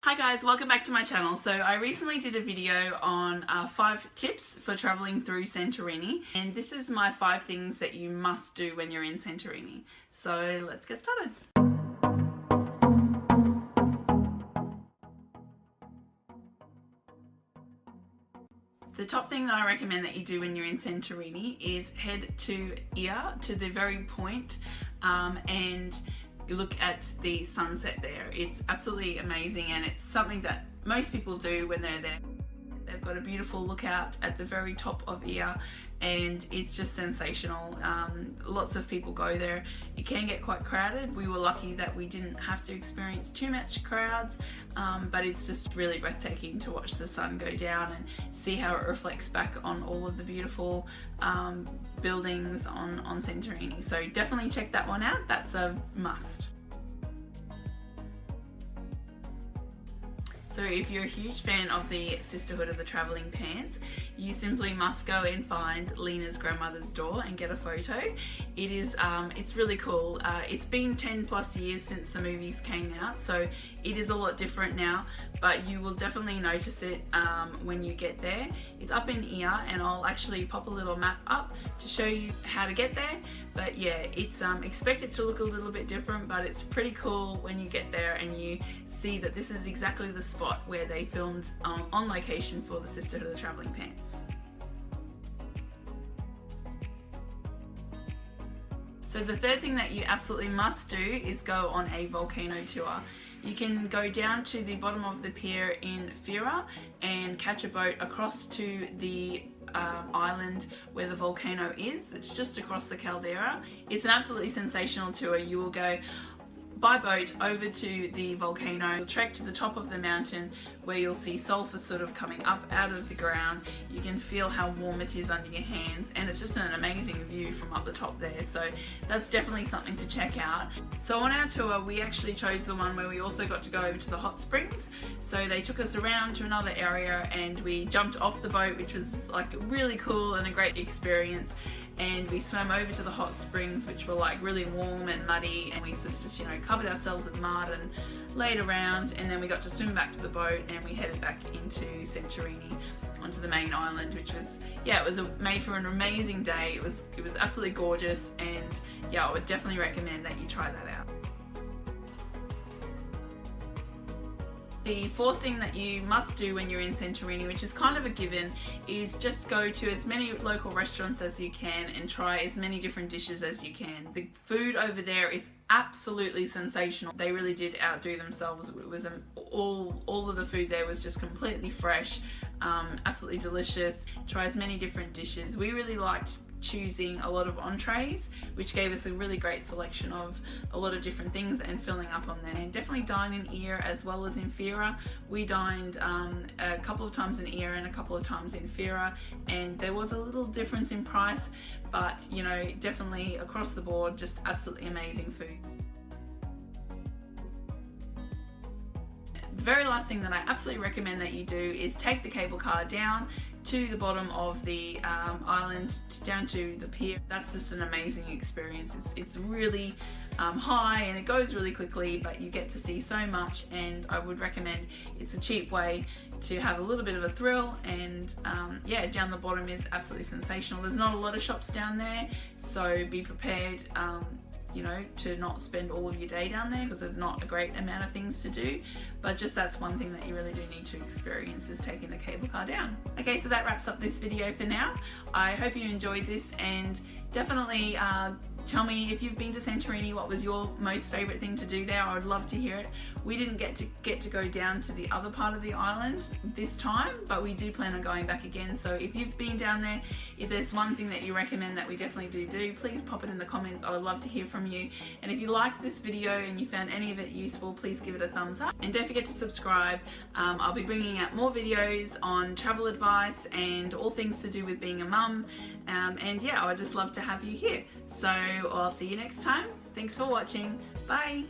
Hi guys, welcome back to my channel. So I recently did a video on 5 tips for traveling through Santorini, and this is my 5 things that you must do when you're in Santorini. So let's get started. The top thing that I recommend that you do when you're in Santorini is head to Oia, to the very point, and look at the sunset there. It's absolutely amazing, and it's something that most people do when they're there. They've got a beautiful lookout at the very top of Oia, and it's just sensational. Lots of people go there. It can get quite crowded. We were lucky that we didn't have to experience too much crowds, but it's just really breathtaking to watch the sun go down and see how it reflects back on all of the beautiful buildings on Santorini. So definitely check that one out. That's a must. So if you're a huge fan of the Sisterhood of the Travelling Pants, you simply must go and find Lena's grandmother's door and get a photo. It is, it's really cool. It's been 10 plus years since the movies came out, so it is a lot different now, but you will definitely notice it when you get there. It's up in Oia, and I'll actually pop a little map up to show you how to get there. But yeah, it's expected to look a little bit different, but it's pretty cool when you get there and you see that this is exactly the spot where they filmed on location for the Sisterhood of the Travelling Pants. So the third thing that you absolutely must do is go on a volcano tour. You can go down to the bottom of the pier in Fira and catch a boat across to the island where the volcano is. It's just across the caldera. It's an absolutely sensational tour. You will go by boat over to the volcano, trek to the top of the mountain where you'll see sulphur sort of coming up out of the ground. You can feel how warm it is under your hands, and it's just an amazing view from up the top there. So that's definitely something to check out. So on our tour, we actually chose the one where we also got to go over to the hot springs. So they took us around to another area and we jumped off the boat, which was like really cool and a great experience. And we swam over to the hot springs, which were like really warm and muddy, and we sort of just, covered ourselves with mud and laid around, and then we got to swim back to the boat and we headed back into Santorini onto the main island, which was, yeah, it was made for an amazing day. It was absolutely gorgeous, and yeah, I would definitely recommend that you try that out. The fourth thing that you must do when you're in Santorini, which is kind of a given, is just go to as many local restaurants as you can and try as many different dishes as you can. The food over there is absolutely sensational. They really did outdo themselves. It was all of the food there was just completely fresh, absolutely delicious. Try as many different dishes. We really liked choosing a lot of entrees, which gave us a really great selection of a lot of different things and filling up on there. And definitely dine in Oia as well as in Fira. We dined a couple of times in Oia and a couple of times in Fira, and there was a little difference in price, but definitely across the board, just absolutely amazing food. The very last thing that I absolutely recommend that you do is take the cable car down to the bottom of the island, down to the pier. That's just an amazing experience. It's really high and it goes really quickly, but you get to see so much, and I would recommend it's a cheap way to have a little bit of a thrill. And yeah, down the bottom is absolutely sensational. There's not a lot of shops down there, so be prepared to not spend all of your day down there, because there's not a great amount of things to do, but just that's one thing that you really do need to experience, is taking the cable car down. Okay, so that wraps up this video for now. I hope you enjoyed this, and definitely tell me if you've been to Santorini, what was your most favorite thing to do there. I would love to hear it. We didn't get to go down to the other part of the island this time, but we do plan on going back again. So if you've been down there, if there's one thing that you recommend that we definitely do, please pop it in the comments. I would love to hear from you. And if you liked this video and you found any of it useful, please give it a thumbs up, and don't forget to subscribe. I'll be bringing out more videos on travel advice and all things to do with being a mum, and yeah, I would just love to have you here. So I'll see you next time. Thanks for watching. Bye.